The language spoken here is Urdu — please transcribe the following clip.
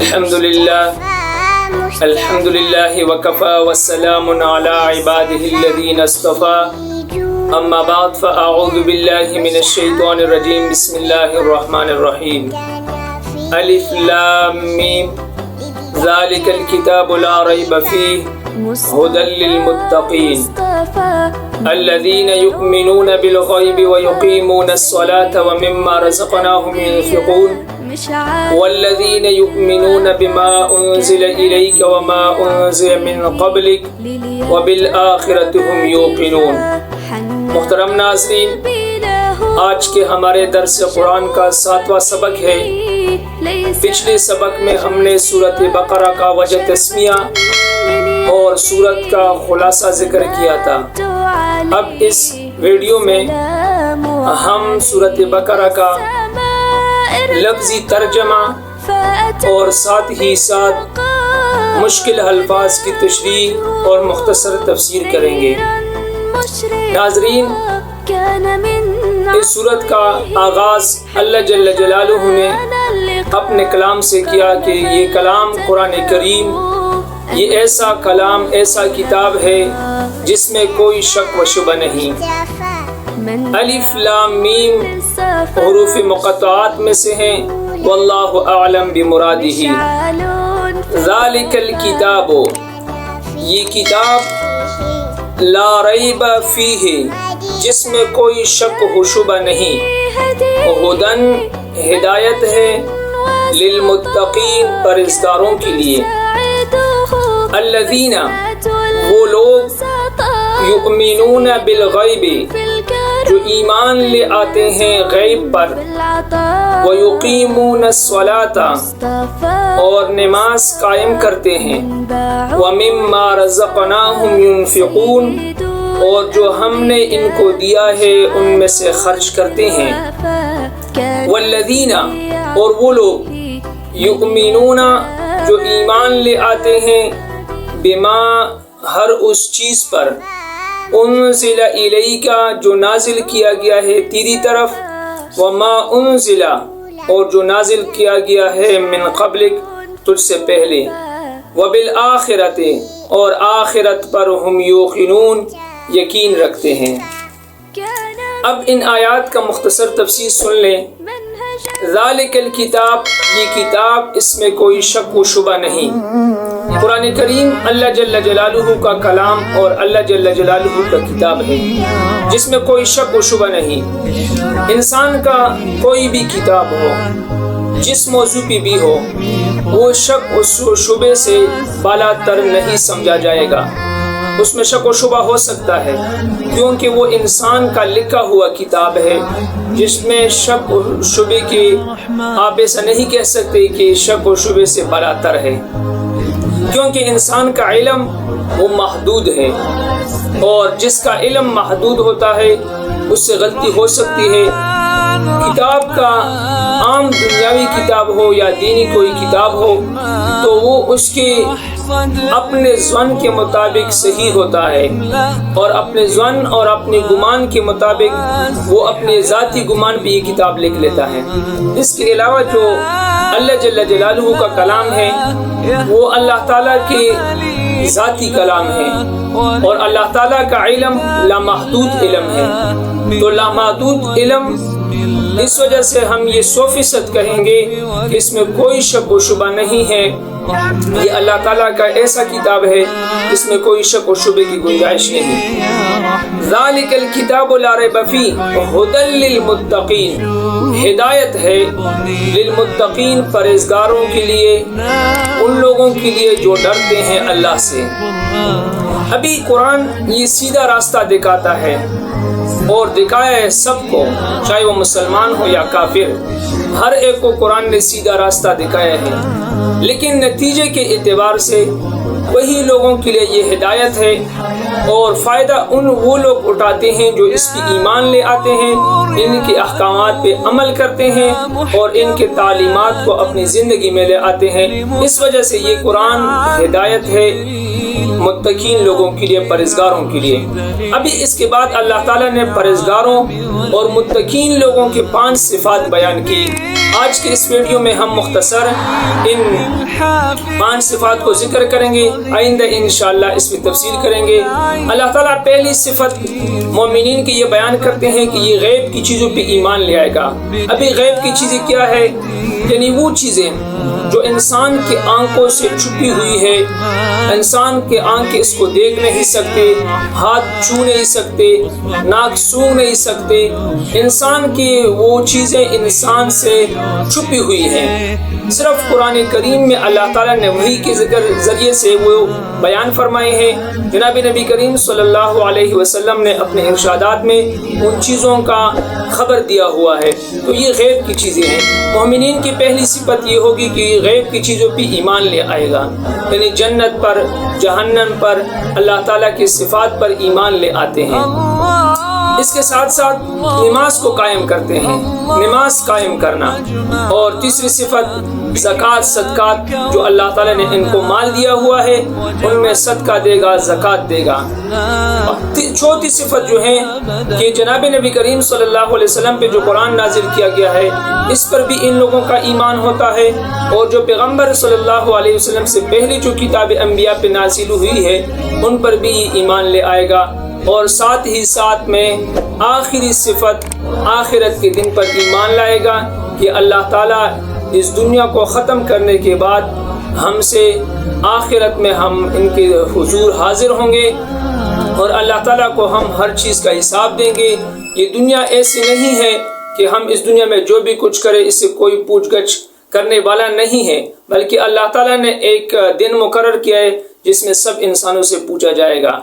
الحمد لله وكفى والسلام على عباده الذين اصطفى اما بعد فاعوذ بالله من الشيطان الرجيم بسم الله الرحمن الرحيم الف لام ميم ذلك الكتاب لا ريب فيه هدى للمتقين الذين يؤمنون بالغيب ويقيمون الصلاة ومما رزقناهم ينفقون والذين يؤمنون بما أنزل إليك وما أنزل من قبلك وبالآخرة هم يوقنون۔ محترم ناظرین، آج کے ہمارے درس قرآن کا 7واں سبق ہے۔ پچھلے سبق میں ہم نے سورۃ بقرہ کا وجہ تسمیہ اور سورت کا خلاصہ ذکر کیا تھا۔ اب اس ویڈیو میں ہم سورۃ بقرہ کا لفظی ترجمہ اور ساتھ ہی ساتھ مشکل الفاظ کی تشریح اور مختصر تفسیر کریں گے۔ ناظرین، اس سورت کا آغاز اللہ جل جلالہ نے اپنے کلام سے کیا کہ یہ کلام قرآن کریم، یہ ایسا کلام، ایسا کتاب ہے جس میں کوئی شک و شبہ نہیں۔ الف لام میم حروف مقطعات میں سے ہیں، واللہ اعلم بمرادہ۔ ذالک الکتاب، یہ کتاب لا ریب فیہ، جس میں کوئی شک و شبہ نہیں، ہدن، ہدایت ہے، للمتقین، پرہیزگاروں کے لیے، الذین، وہ لوگ، یؤمنون بالغیب، جو ایمان لے آتے ہیں غیب پر، وَيُقِيمُونَ الصَّلَاةَ، اور نماز قائم کرتے ہیں، وَمِمَّا رَزَقْنَاهُمْ يُنْفِقُونَ، اور جو ہم نے ان کو دیا ہے ان میں سے خرچ کرتے ہیں، وَالَّذِينَ، اور وہ لوگ، یؤمنون، جو ایمان لے آتے ہیں، بما، ہر اس چیز پر، انزل الیک، جو نازل کیا گیا ہے تیری طرف، وما انزل، اور جو نازل کیا گیا ہے من قبلک، تجھ سے پہلے، وبالآخرۃ، اور آخرت پر، ہم یوقنون، یقین رکھتے ہیں۔ اب ان آیات کا مختصر تفسیر سن لیں۔ ذالک الکتاب، یہ کتاب، اس میں کوئی شک و شبہ نہیں۔ قرآن کریم اللہ جل جلالہ کا کلام اور اللہ جل جلالہ کا کتاب ہے جس میں کوئی شک و شبہ نہیں۔ انسان کا کوئی بھی کتاب ہو، جس موضوع پہ بھی ہو، وہ شک و شبے سے بالا تر نہیں سمجھا جائے گا۔ اس میں شک و شبہ ہو سکتا ہے کیونکہ وہ انسان کا لکھا ہوا کتاب ہے جس میں شک و شبے کے، آپ ایسا نہیں کہہ سکتے کہ شک و شبے سے بالا تر ہے، کیونکہ انسان کا علم وہ محدود ہے، اور جس کا علم محدود ہوتا ہے اس سے غلطی ہو سکتی ہے۔ کتاب کا عام دنیاوی کتاب ہو یا دینی کوئی کتاب ہو تو وہ اس کے اپنے ظن کے مطابق صحیح ہوتا ہے، اور اپنے ظن اور اپنے گمان کے مطابق وہ اپنے ذاتی گمان پہ یہ کتاب لکھ لیتا ہے۔ اس کے علاوہ جو اللہ جل جلالہ کا کلام ہے وہ اللہ تعالیٰ کے ذاتی کلام ہے، اور اللہ تعالیٰ کا علم لامحدود علم ہے۔ تو لامحدود علم، اس وجہ سے ہم یہ 100% کہیں گے کہ اس میں کوئی شک و شبہ نہیں ہے۔ یہ اللہ تعالیٰ کا ایسا کتاب ہے جس میں کوئی شک و شبے کی گنجائش نہیں۔ ذالک الکتاب لا ریب فیہ ھدی للمتقین، ہدایت ہے للمتقین، پرہیزگاروں کے لیے، ان لوگوں کے لیے جو ڈرتے ہیں اللہ سے۔ ابھی قرآن یہ سیدھا راستہ دکھاتا ہے اور دکھایا ہے سب کو، چاہے وہ مسلمان ہو یا کافر، ہر ایک کو قرآن نے سیدھا راستہ دکھایا ہے، لیکن نتیجے کے اعتبار سے وہی لوگوں کے لیے یہ ہدایت ہے، اور فائدہ وہ لوگ اٹھاتے ہیں جو اس کی ایمان لے آتے ہیں، ان کے احکامات پہ عمل کرتے ہیں اور ان کے تعلیمات کو اپنی زندگی میں لے آتے ہیں۔ اس وجہ سے یہ قرآن ہدایت ہے متقین لوگوں کے لیے، پرہیزگاروں کے لیے۔ ابھی اس کے بعد اللہ تعالیٰ نے پرہیزگاروں اور متقین لوگوں کے 5 صفات بیان کی۔ آج کے اس ویڈیو میں ہم مختصر ان 5 صفات کو ذکر کریں گے، آئندہ انشاءاللہ اس میں تفصیل کریں گے۔ اللہ تعالیٰ پہلی صفت مومنین کی یہ بیان کرتے ہیں کہ یہ غیب کی چیزوں پہ ایمان لے آئے گا۔ ابھی غیب کی چیزیں کیا ہے؟ یعنی وہ چیزیں جو انسان کے آنکھوں سے چھپی ہوئی ہے، انسان کے آنکھ اس کو دیکھ نہیں سکتے، ہاتھ چھو نہیں سکتے، ناک سونگھ نہیں سکتے، انسان کی وہ چیزیں انسان سے چھپی ہوئی ہیں۔ صرف قرآن کریم میں اللہ تعالیٰ نے وحی کے ذریعے سے وہ بیان فرمائے ہیں۔ جناب نبی کریم صلی اللہ علیہ وسلم نے اپنے ارشادات میں ان چیزوں کا خبر دیا ہوا ہے۔ تو یہ غیب کی چیزیں ہیں۔ مومنین کی پہلی صفت یہ ہوگی کہ غیب کی چیزوں پہ ایمان لے آئے گا، یعنی جنت پر، جہنم پر، اللہ تعالیٰ کی صفات پر ایمان لے آتے ہیں۔ اس کے ساتھ ساتھ نماز کو قائم کرتے ہیں، نماز قائم کرنا۔ اور تیسری صفت زکوٰۃ، صدقات، جو اللہ تعالیٰ نے ان کو مال دیا ہوا ہے ان میں صدقہ دے گا، زکوٰۃ دے گا۔ چوتھی صفت جو ہے کہ جناب نبی کریم صلی اللہ علیہ وسلم پہ جو قرآن نازل کیا گیا ہے اس پر بھی ان لوگوں کا ایمان ہوتا ہے، اور جو پیغمبر صلی اللہ علیہ وسلم سے پہلے جو کتاب انبیاء پہ نازل ہوئی ہے ان پر بھی ایمان لے آئے گا۔ اور ساتھ ہی ساتھ میں آخری صفت آخرت کے دن پر ایمان لائے گا کہ اللہ تعالیٰ اس دنیا کو ختم کرنے کے بعد ہم سے آخرت میں ہم ان کے حضور حاضر ہوں گے اور اللہ تعالیٰ کو ہم ہر چیز کا حساب دیں گے۔ یہ دنیا ایسی نہیں ہے کہ ہم اس دنیا میں جو بھی کچھ کرے اس سے کوئی پوچھ گچھ کرنے والا نہیں ہے، بلکہ اللہ تعالیٰ نے ایک دن مقرر کیا ہے جس میں سب انسانوں سے پوچھا جائے گا۔